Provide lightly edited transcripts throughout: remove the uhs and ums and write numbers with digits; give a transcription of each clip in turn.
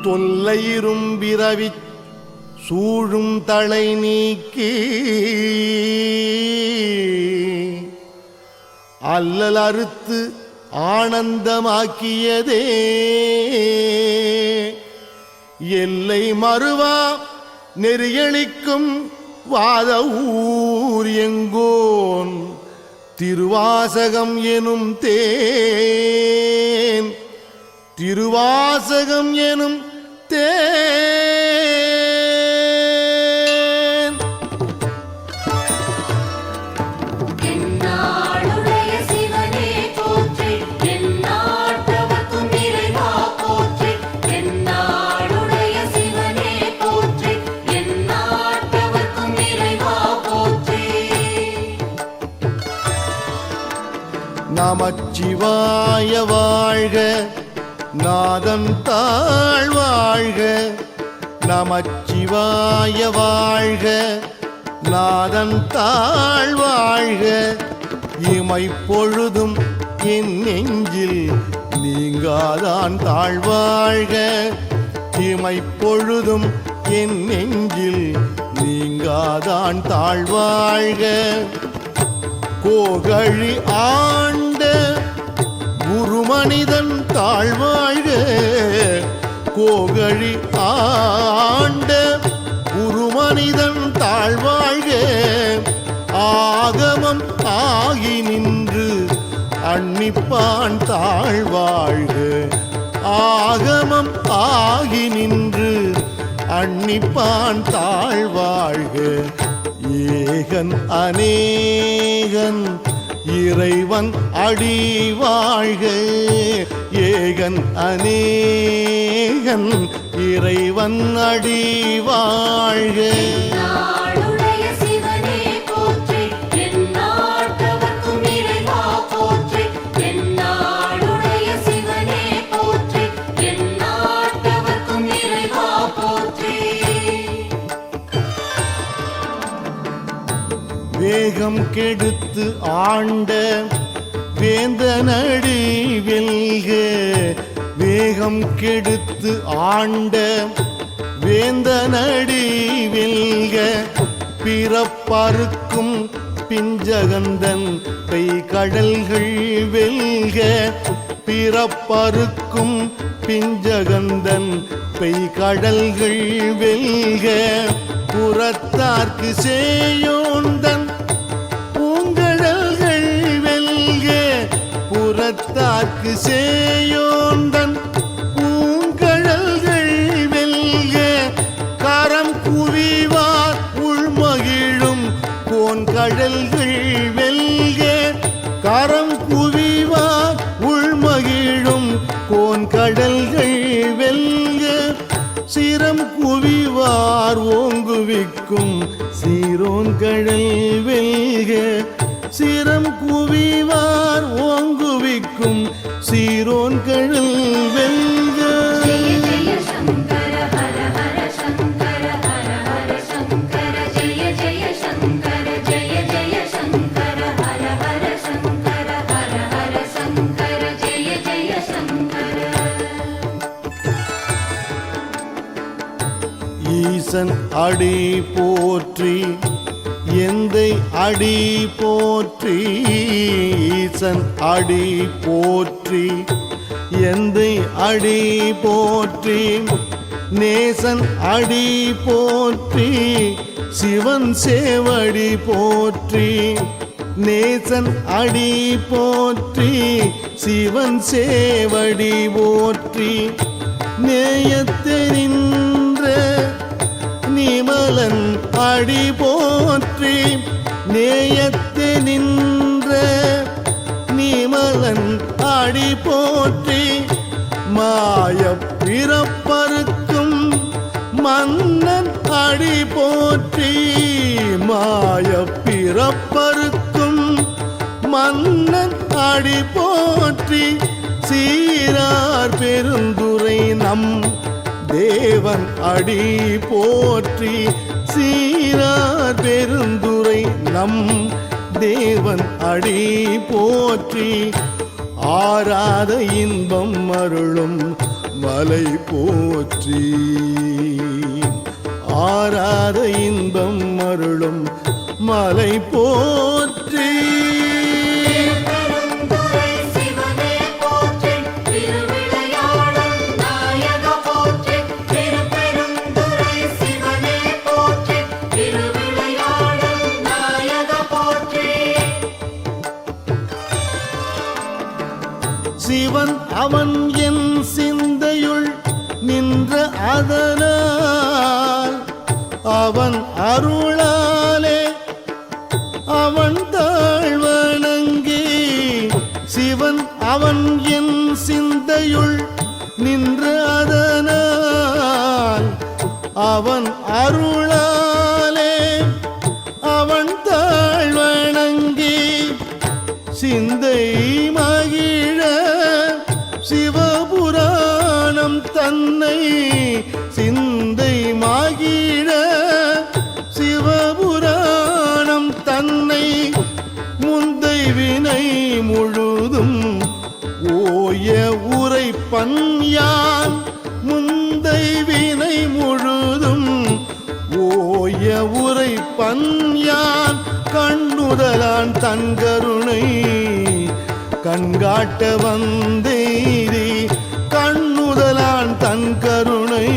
தொல்லையிரும் பிறவி சூழும் தலை நீக்கி அல்லல் அறுத்து ஆனந்தமாக்கியதே எல்லை மறுவா நெறியளிக்கும் வாத ஊர் எங்கோன் திருவாசகம் எனும் தேன் திருவாசகம் எனும் தேன் என்னாளுடைய சிவனே போற்றி எந்நாட்டவர்க்கும் இறைவா போற்றி என்னாளுடைய சிவனே போற்றி எந்நாட்டவர்க்கும் இறைவா போற்றி நமச்சிவாய வாழ்க நாதன் தாழ் வாழ்க நமச்சிவாய வாழ்க நாதன் தாழ் வாழ்க இமைப்பொழுதும் என் நெஞ்சில் நீங்காதான் தாழ்வாழ்க இமைப்பொழுதும் என் நெஞ்சில் நீங்காதான் தாழ்வாழ்க கோகழி ஆண்ட குருமனிதன் தாழ்வாழ்க கோகழி ஆண்ட குருமனிதன் தாழ்வாழ்க ஆகமம் ஆகி நின்று அன்னிப்பான் தாழ்வாழ்க ஆகமம் ஆகி நின்று அன்னிப்பான் தாழ்வாழ்க ஏகன் அநேகன் இறைவன் அடி வாழ்க ஏகன் அநேகன் இறைவன் அடி வாழ்க என்னாளுடைய சிவனே போற்றி எந்நாட்டவர்க்கும் இறைவா போற்றி என்னாளுடைய சிவனே போற்றி எந்நாட்டவர்க்கும் இறைவா போற்றி வேகம் கெடுத்து ஆண்ட வேந்தனடி வெல்க வேகம் கெடுத்து ஆண்ட வேந்தனடி வெல்க பிறப்பறுக்கும் பிஞ்சகந்தன் பெய்கடல்கள் வெல்க பிறப்பறுக்கும் பிஞ்சகந்தன் பெய்கடல்கள் வெல்க புறத்தார்க்கு சேயோந்தன் பூங்கடல்கள் வெல்க புறத்தார்க்கு சேயோந்தன் பூங்கடல்கள் வெல்க கரம் குவிவார் உள்மகிழும் கோன்கடல்கள் வெல்க கரம் குவிவார் உள்மகிழும் கோன்கடல்கள் வெல்க சிரம் குவிவார் ஓங்குவிக்கும் சீரோன் கடல் வெல்க சிரம் குவிவார் ஓங்குவிக்கும் சீரோன் கடல் வெல்க ஜெய ஜெய சங்கர ஹர ஹர சங்கர ஹர ஹர சங்கர ஜெய ஜெய சங்கர ஜெய ஜெய சங்கர ஹர ஹர சங்கர ஹர ஹர சங்கர ஜெய ஜெய சங்கர ஈசன் அடி போற்றி எந்தை அடி போற்றி ஈசன் அடி போற்றி எந்தை அடி போற்றி நேசன் அடி போற்றி சிவன் சேவடி போற்றி நேசன் அடி போற்றி சிவன் சேவடி போற்றி நேயத்தெரின்ற நிமலன் அடி போற்றி நேயத்து நின்ற நிமலன் அடி போற்றி மாய பிறப்பறுக்கும் மன்னன் அடி போற்றி மாய பிறப்பறுக்கும் மன்னன் அடி போற்றி சீரார் பெருந்துரை நம் தேவன் அடி போற்றி சீரார் பெருந்துரை நம் தேவன் அடி போற்றி ஆராத இன்பம் அருளும் மலை போற்றி ஆராத இன்பம் அருளும் மலை போற்றி பெருந்துறை சிவனே போற்றி திருவிளையாடல் நாயக போற்றி திருப்பெருந்துறை சிவனே போற்றி திருவிளையாடல் நாயக போற்றி சிவன் அவன் என் சிந்தையுள் நின்ற அதனால் அவன் அருளாலே அவன் தாழ்வணங்கி சிவன் அவன் என் சிந்தையுள் நின்ற அதனால் அவன் அருளாலே அவன் தாழ்வணங்கி சிந்தை மகிழ சிவபுராணம் தன்னை சிந்தை மகிழ சிவபுராணம் தன்னை முந்தை வினை முழுதும் ஓய உரைப்பன் யான் முந்தை வினை முழுதும் ஓய உரைப்பன் யான் கண்ணுதலான் தன் கருணை கண்காட்ட வந்தேரி கண்ணுதலான் தன் கருணை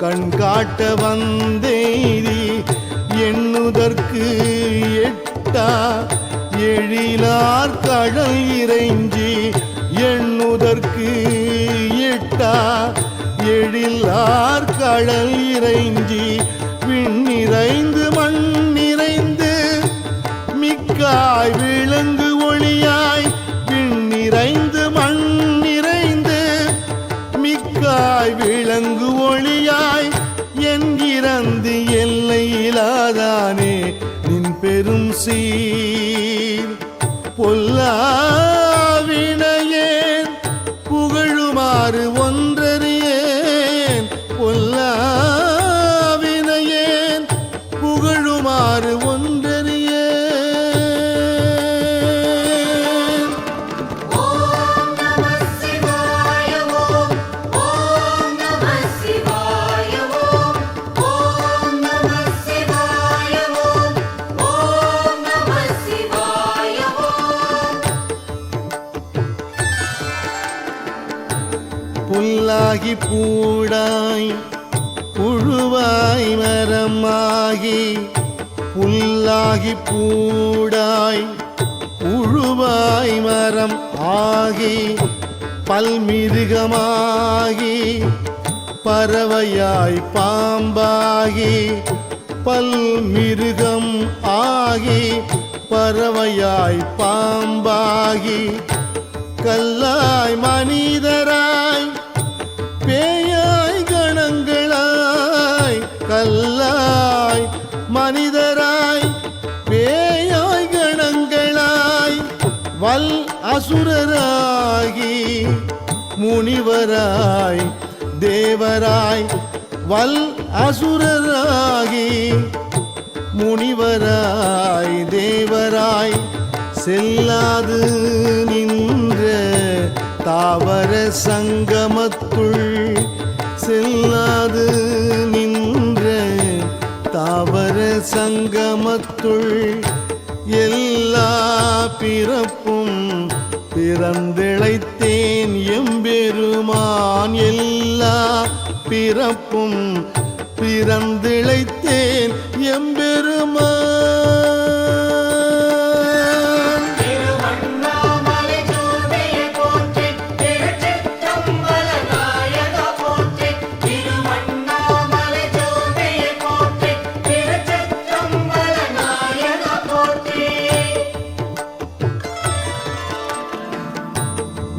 கண்காட்ட வந்தேரி எண்ணுதற்கு எட்டா எழிலார் கடல் இறைஞ்சி எண்ணுதற்கு எட்டா எழிலார் கடல் இறைஞ்சி விண்ணிறைந்து மண் நிறைந்து மிக்காய் விளங்கு ஒளியாய் விண்ணிறைந்து மண் நிறைந்து மிக்காய் விளங்கு ஒளியாய் என்கிறந்து எல்லையிலாதானே நின் பெரும் சீர் பொல்லாவினையேன் புகழுமாறு ஒன்றறியேன் பொல்லாவினையேன் புகழுமாறு ஒன்றறியேன் ஓம் நம சிவாய ஓம் ஓம் நம சிவாய ஓம் ஓம் நம சிவாய ஓம் ஓம் நம சிவாய ஓம் புல்லாகி பூடாய் புழுவாய் மரமாகி புல்லாகி பூடாய் புழுவாய் மரம் ஆகி பல்மிருகமாகி பறவையாய் பாம்பாகி பல்மிருகம் ஆகி பறவையாய் பாம்பாகி கல்லாய் மனிதராய் பேயாய் கணங்களாய் கல்லாய் மனிதராய் பேயாய் கணங்களாய் வல் அசுரராகி முனிவராய் தேவராய் வல் அசுரராகி முனிவராய் தேவராய் செல்லாது நின்ற தாவர சங்கமத்துள் செல்லாது நின்ற தாவர சங்கமத்துள் எல்லா பிறப்பும் பிறந்திழைத்தேன் எம்பெருமான் எல்லா பிறப்பும் பிறந்திழைத்தேன் எம்பெருமான் திருவண்ணாமலை ஜோதிய போற்றி திருச்சிற்றம்பல நாயக போற்றி திருவண்ணாமலை ஜோதிய போற்றி திருச்சிற்றம்பல நாயக போற்றி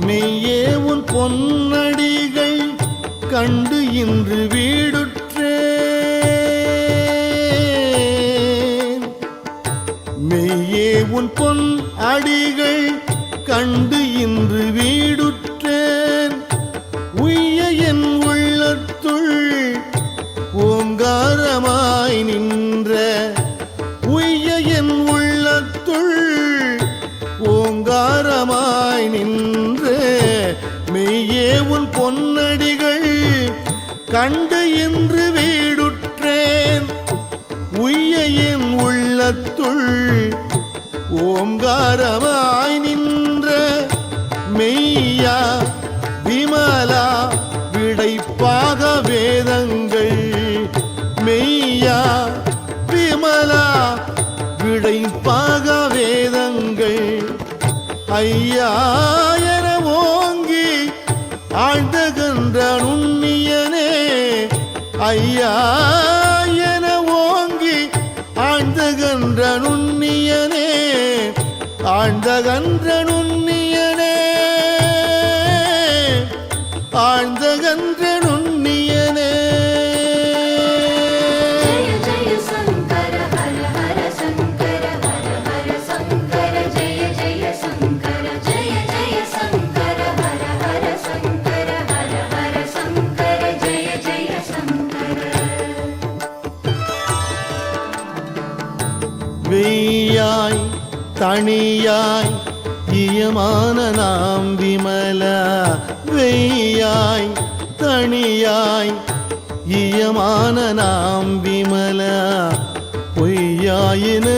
மெய்யே உன் பொன்னடிகள் கண்டு இன்று வீடுற்றேன் மெய்யே உன் பொன் அடிகள் கண்டு இன்று வீடுற்றேன் உய்ய என் உள்ளத்துள் ஓங்காரமாய் நின்ற உய்ய என் உள்ளத்துள் ஓங்காரமாய் நின்ற மெய்யே உன் பொன்னடிகள் கண்டு இன்று வீடுற்றேன். உய்ய என் உள்ளத்துள் ஓங்காரமாய் நின்ற மெய்யா விமலா விடைப்பாக வேதங்கள். மெய்யா விமலா விடைப்பாக வேதங்கள். ஐயா என ஓங்கி ஆழ்ந்தகன்ற நுண்ணியனே. ஐயா என ஓங்கி ஆழ்ந்தகன்ற நுண்ணியனே. ஆழ்ந்தகன்ற நுண்ணியனே. ஆழ்ந்தகன்ற நுண்ணியனே. ஜெய ஜெய சங்கர ஹர ஹர சங்கர ஹர ஹர சங்கர ஜெய ஜெய சங்கர ஜெய ஜெய சங்கர ஹர ஹர சங்கர ஹர ஹர சங்கர ஜெய ஜெய சங்கர. வெய்யாய் தனியாய் இயமான நாம் விமலா. வெய்யாய் தனியாய் இயமான நாம் விமலா. பொய்யாயின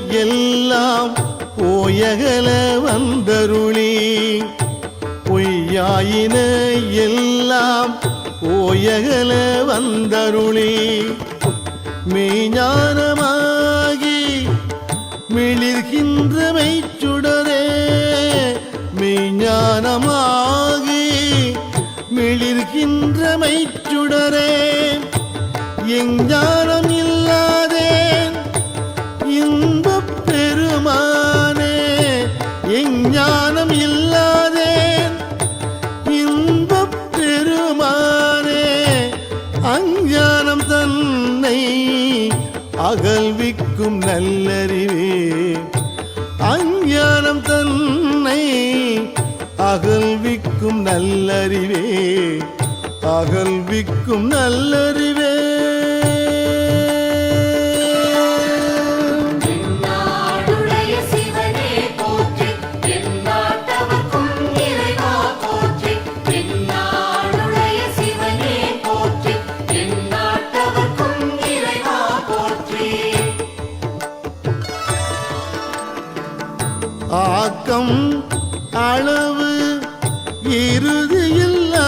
எல்லாம் போயகல வந்தருளி. பொய்யாயின எல்லாம் போயகல வந்தருளி. மெய்ஞானமாகி மிளிர்கின்ற மெய்ச்சுடரே. மெய்ஞானமாகி மிளிர்கின்ற மெய்ச்சுடரே. எஞ்ஞானம் இல்லாதேன் இன்பப் பெருமானே. எஞ்ஞானம் இல்லாதேன் இன்பப் பெருமானே. அஞ்ஞானம் தன்னை அகல்விக்கும் நல்லறிவே. அஞ்ஞானம் தன்னை அகல்விக்கும் நல்லறிவே. அகல்விக்கும் நல்லறிவே. எந்நாடுடைய சிவனே போற்றி எந்நாட்டவர்க்கும் இறைவா போற்றி. எந்நாடுடைய சிவனே போற்றி எந்நாட்டவர்க்கும் இறைவா போற்றி. ஆக்கம் அளவு இறுதியில்லாய்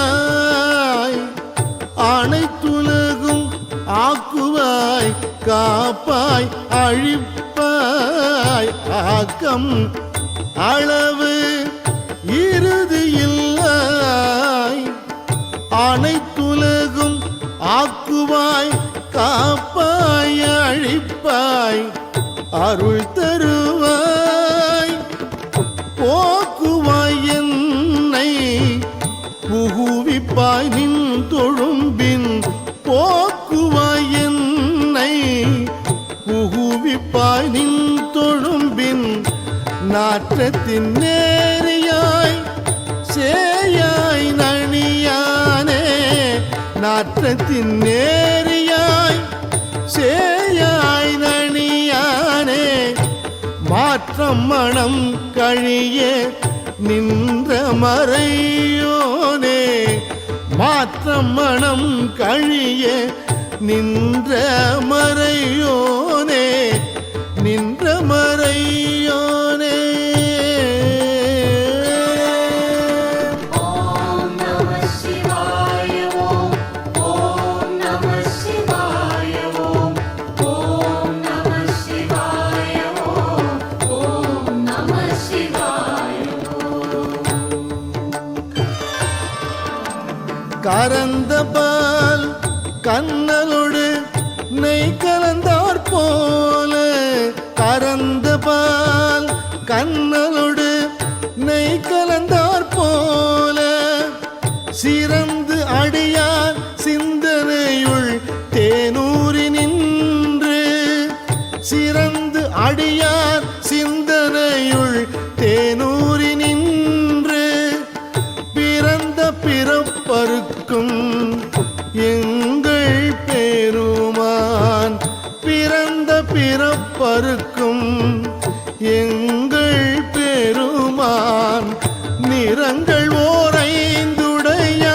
அனைத்துலகும் ஆக்குவாய் காப்பாய் அழிப்பாய். ஆக்கம் அளவு இறுதியில்லாய் அனைத்துலகும் ஆக்குவாய் காப்பாய் அழிப்பாய். அருள் தருவாய் போக்குவாய் என்னை புகுவிப்பாய் நின் தொழும்பின். போக்குவாய் என்னை புகுவிப்பாய் நின் தொழும்பின். நாற்றத்தின் நேரியாய் சேயாய் நணியானே. நாற்றத்தின் நேரியாய் சேயாய் நணியானே. மாற்றம் மனம் கழிய நின்ற மறையோனே. மாற்றம் மனம் கழிய நின்ற மறையோனே. நின்ற மறையோனே. ஓம் நம சிவாய ஓம். ஓம் நம சிவாய ஓம். ஓம் நம சிவாய ஓம். ஓம் நம சிவாய ஓம். கரந்த பால் கண்ணலோடு நெய் கலந்தார் போல. கரந்த பால் கண்ணலோடு நெய் கலந்தார் போல. சிறந்து அடியார் சிந்தனையுள் தேனூரி நின்று. சிறந்து அடியார் சிந்தனையுள் தேனூரி நின்று. பிறந்த பிறப்பருக்கும் எங்கள் பெருமான். பிறந்த பிறப்பருக்கும் எங்கள் பெருமான். நிறங்கள் ஓரைந்துடைய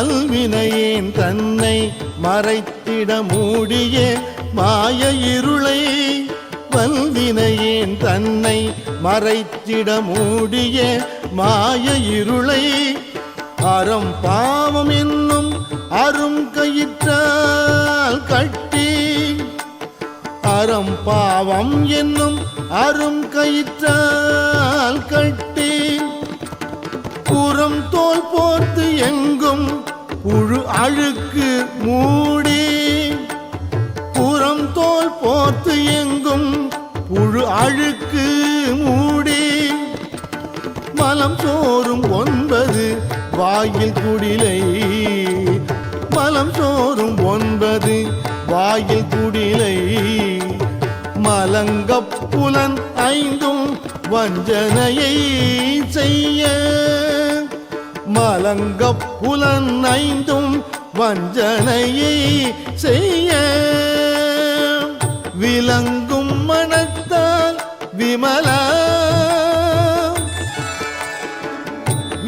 வல்வினையேன் தன்னை மறைத்திட மூடிய மாய இருளை வல்வினையேன் தன்னை மறைத்திட மூடிய மாய இருளை அறம் பாவம் என்னும் அரும் கயிற்றால் கட்டி அறம் பாவம் என்னும் அரும் கயிற்றால் கட்டி புறம் தோல் போர்த்து எங்கும் புழு அழுக்கு மூடி புறம் தோல் போர்த்து எங்கும் புழு அழுக்கு மூடி மலம் சோறும் 9 வாயில் குடிலை மலம் சோறும் 9 வாயில் குடிலை மலங்கப் புலன் 5 வஞ்சனையை செய்ய மலங்கப் புலன் 5 வஞ்சனையை செய்ய விளங்கும் மனத்தால் விமலா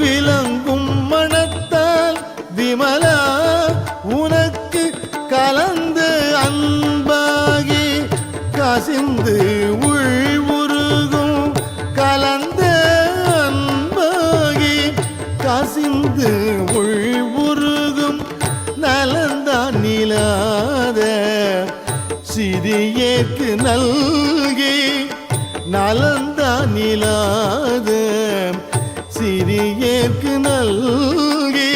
விளங்கும் மனத்தால் விமலா உனக்கு கலந்து அன்பாகி கசிந்து உள்வுருகும் கலந்த அன்பாகி கசிந்து உள்வுருகும் நலந்தான் நிலாத சிறியேற்கு நல்கி நலந்தான் நிலாத சிறியேற்கு நல்கி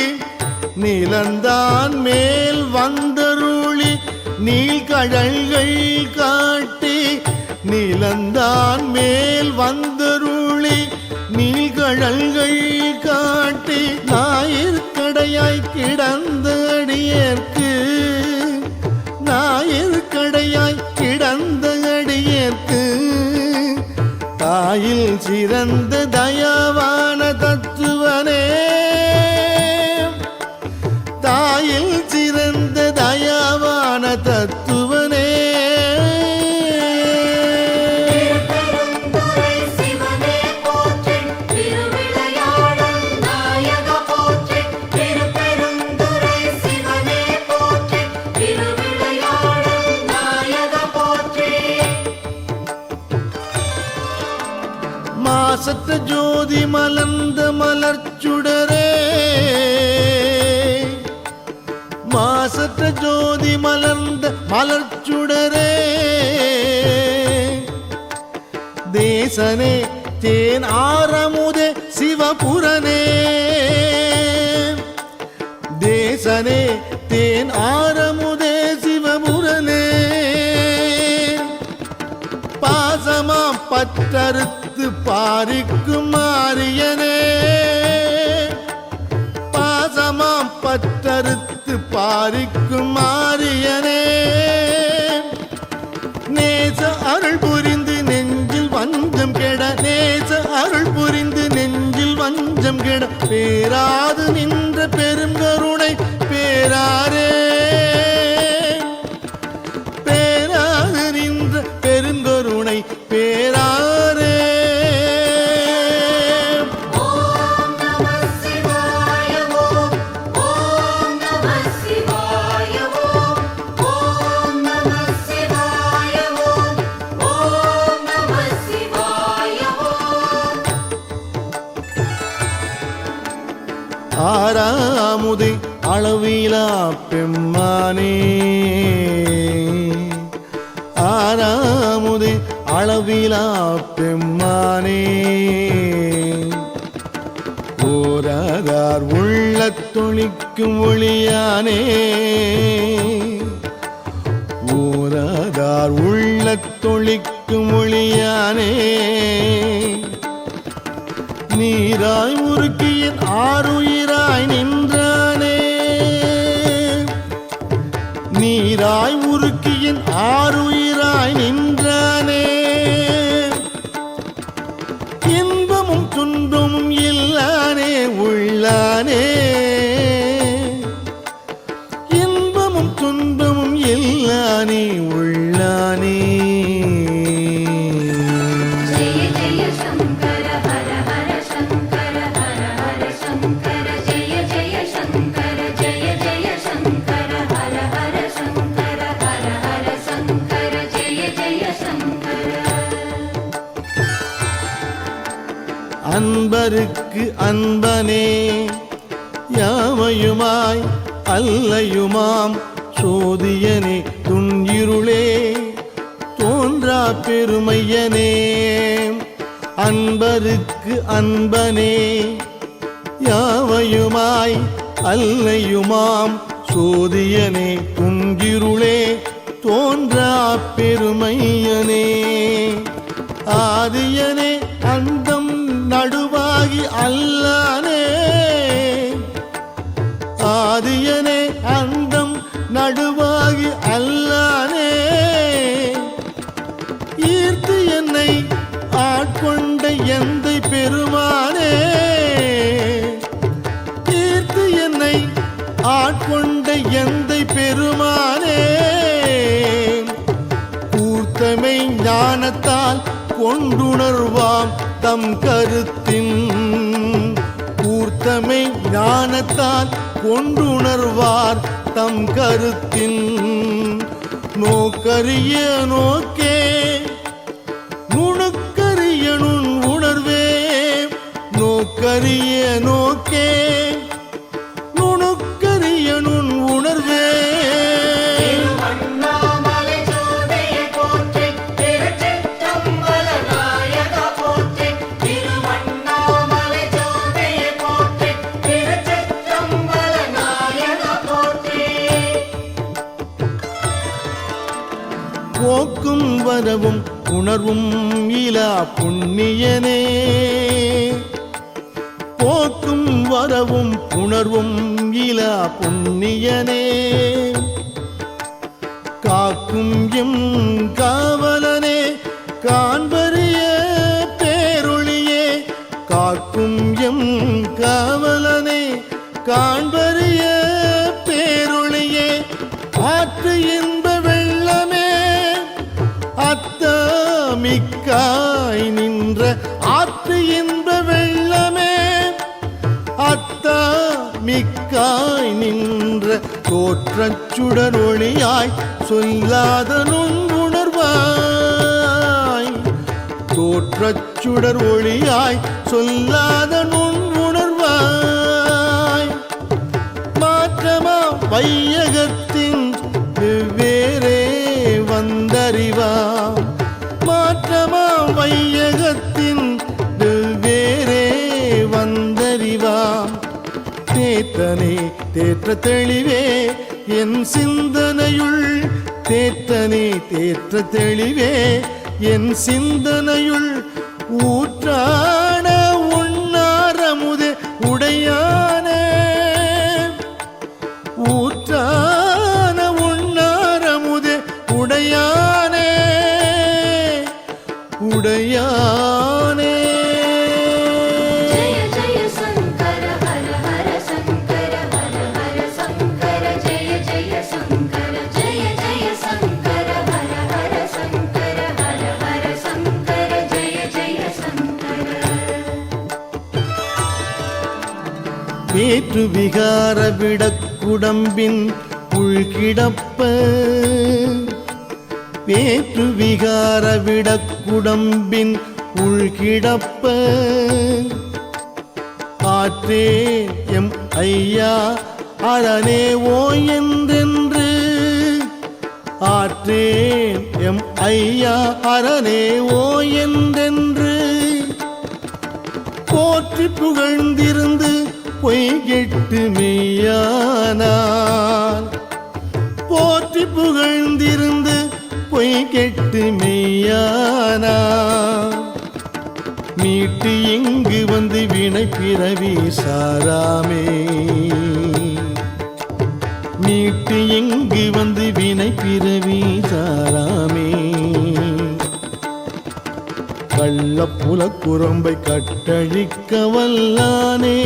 நிலந்தான் மேல் வந்தருளி நீழ்கடல்கள் காட்டி நிலந்தான் மேல் வந்தருளி நீழ்கடல்கள் காட்டி ஞாயிற்கடையாய் கிடந்த அடியேற்கு ஞாயிற்கடையாய் கிடந்த அடியேற்கு தாயில் சிறந்த தயாவான தத்துவனே தாயில் சிறந்த தயாவான தத்துவனே திருப்பெருந்துறை சிவனே போற்றி திருவிளையாடல் நாயக போற்றி திருப்பெருந்துறை சிவனே போற்றி திருவிளையாடல் நாயக போற்றி மாசற்ற ஜோதி மலர்ந்த மலர்ச்சுடரே மாசற்ற ஜோதி மலர்ந்த மலர்ச்சுடரே தேசனே தேன் ஆரமுதே சிவபுரனே தேசனே தேன் ஆரமுதே சிவபுரனே பாசமாம் பற்றறுத்து பாரிக்கும் மாரியனே பாசமாம் பற்றறுத்து பாரிக்கும் மாரியனே நேச அருள் புரிந்து நெஞ்சில் வஞ்சம் கெட நேச அருள் புரிந்து நெஞ்சில் வஞ்சம் கெட பேராது நின்ற பெரும் கருணை பேராரே பேராது நின்ற பெருங்கருணை பேராரே ஓம் நம சிவாய ஓம் ஓம் நம சிவாய ஓம் ஓம் நம சிவாய ஓம் ஓம் நம சிவாய ஓம் ஆறாமுது அளவிலா பெம்மானே ஆறாமுது அளவிலா பெம்மானே ஓராதார் உள்ளத் தொழிக்கும் ஒளியானே ஓராதார் உள்ளத் தொழிக்கும் ஒளியானே நீராய் உருக்கியின் ஆருயிராய் நின்றானே நீராய் உருக்கியின் ஆருயிராய் நின்றானே இன்பமும் துன்பமும் இல்லானே உள்ளானே இன்பமும் துன்பமும் இல்லானே உள்ளானே ஜெய ஜெய சங்கர ஹர ஹர சங்கர ஹர ஹர சங்கர ஜெய ஜெய சங்கர ஜெய அன்பருக்கு அன்பனே யாவையுமாய் அல்லையுமாம் சோதியனே துன்னிருளே தோன்றா பெருமையனே அன்பருக்கு அன்பனே யாவையுமாய் அல்லையுமாம் சோதியனே துன்னிருளே தோன்றா பெருமையனே ஆதியனே அண்டம் நடுவாகி அல்லானே ஆதியனே அண்டம் நடுவாகி அல்லானே ஈர்த்து என்னை ஆட்கொண்ட எந்தை பெருமானே ஈர்த்து என்னை ஆட்கொண்ட எந்தை பெருமானே கூர்த்தமை ஞானத்தால் கொண்டுணர்வாம் தம் கருத்தின் கூர்த்தமை ஞானத்தால் கொண்டுணர்வார் தம் கருத்தின் நோக்கரிய நோக்கே நுணுக்கரிய நுண் உணர்வே நோக்கரிய நோக்கே நுணுக்கரிய நுண் உணர்வே போக்கும் வரவும் உணர்வும் இலா புண்ணியனே போக்கும் வரவும் உணர்வும் இலா புண்ணியனே காக்கும் எம் காவலனே காண்பரிய பேரொளியே காக்கும் எம் காவலனே காண்பரிய பேரொளியே ஆற்று இன்ப வெள்ளமே அத்தமிக்காய் நின்ற ஆற்று இன்ப வெள்ளமே அத்தமிக்காய் நின்ற தோற்றச் சுடரொளியாய் சொல்லாத நுண்ணுணர்வாய் தோற்றச் சுடர் ஒளியாய் சொல்லாத நுண்ணுணர்வாய் மாற்றமா வையகத்தின் வெவ்வேறே வந்தறிவாம் மாற்றமா வையகத்தின் வெவ்வேறே வந்தறிவாம் தேற்றனே தேற்ற தெளிவே என் சிந்தனையுள் தேற்றனே தேற்ற தெளிவே என் சிந்தனையுள் ஊற்றான உண்ணாரமுதே உடையானே ஊற்றான உண்ணாரமுதே உடையானே உடையானே जय जय शंकर हर हर शंकर हर हर शंकर जय जय शंकर जय जय शंकर हर हर शंकर हर हर शंकर जय जय शंकर வேற்று விகார விடக்குடம்பின் உள்கிடப்ப வேற்று விகார விடக்குடம்பின் உள்கிடப்ப ஆற்றே எம் ஐயா அரணே ஓ என்றென்று ஆற்றே எம் ஐயா அரணே ஓ என்றென்று போற்றி புகழ்ந்திருந்து பொய்கெட்டு மெய்யானார் போற்றி புகழ்ந்திருந்து பொய்கெட்டு மெய்யானார் மீட்டு இங்கு வந்து வினை பிறவி சாராமே மீட்டு இங்கு வந்து வினை பிறவி சாராமே கள்ளப்புல குரம்பை கட்டழிக்க வல்லானே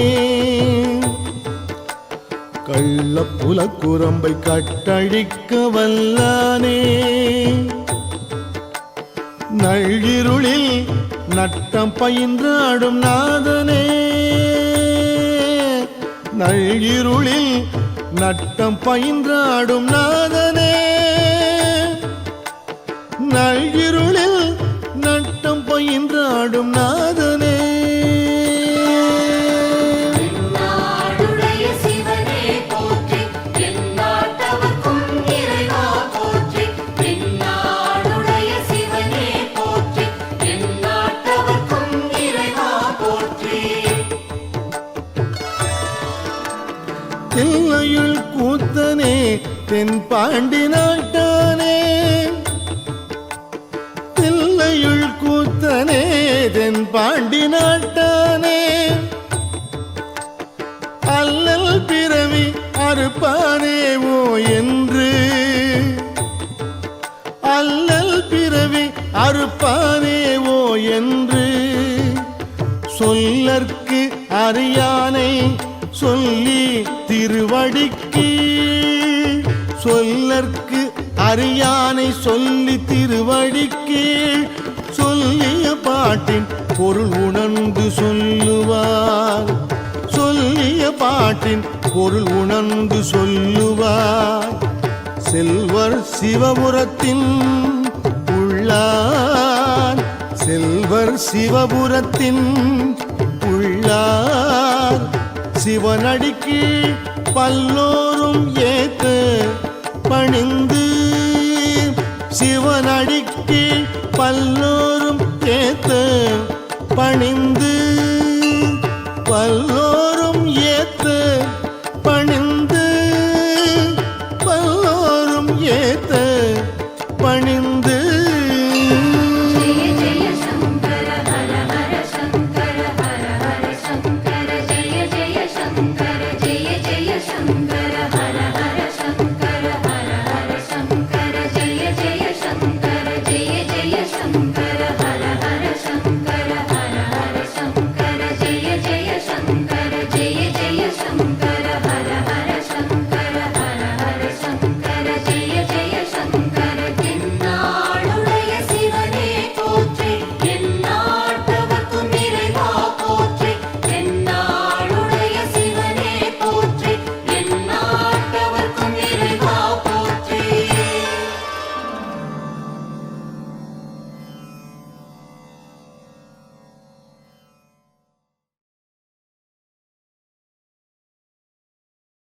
கள்ளப்புல குரம்பை கட்டழிக்க வல்லானே நள்ளிருளில் நட்டம் பயின்றாடும் நாதனே நள்ளிருளில் நட்டம் பயின்றாடும் நாதனே நள்ளிருளில் நட்டம் பயின்றாடும் நாதனே தில்லையுள் கூத்தனே தென்பாண்டி நாட்டானே தில்லையுள் கூத்தனே தென்பாண்டி நாட்டானே அல்லல் பிறவி அறுப்பானேவோ என்று அல்லல் பிறவி அறுப்பானேவோ என்று சொல்லற்கு அறியானை சொல்லி திருவடிக்கு சொல்லற்கு அறியானை சொல்லி திருவடிக்கு சொல்லிய பாட்டின் பொருள் உணர்ந்து சொல்லுவார் சொல்லிய பாட்டின் பொருள் உணர்ந்து சொல்லுவார் செல்வர் சிவபுரத்தின் உள்ளார் செல்வர் சிவபுரத்தின் உள்ளார் சிவனடிக்கு பல்லோரும் ஏத்த பணிந்து சிவனடிக்கு பல்லோரும் ஏத்த பணிந்து பல்லோரும் ஏத்த பணிந்து பல்லோரும் ஏத்த பணிந்து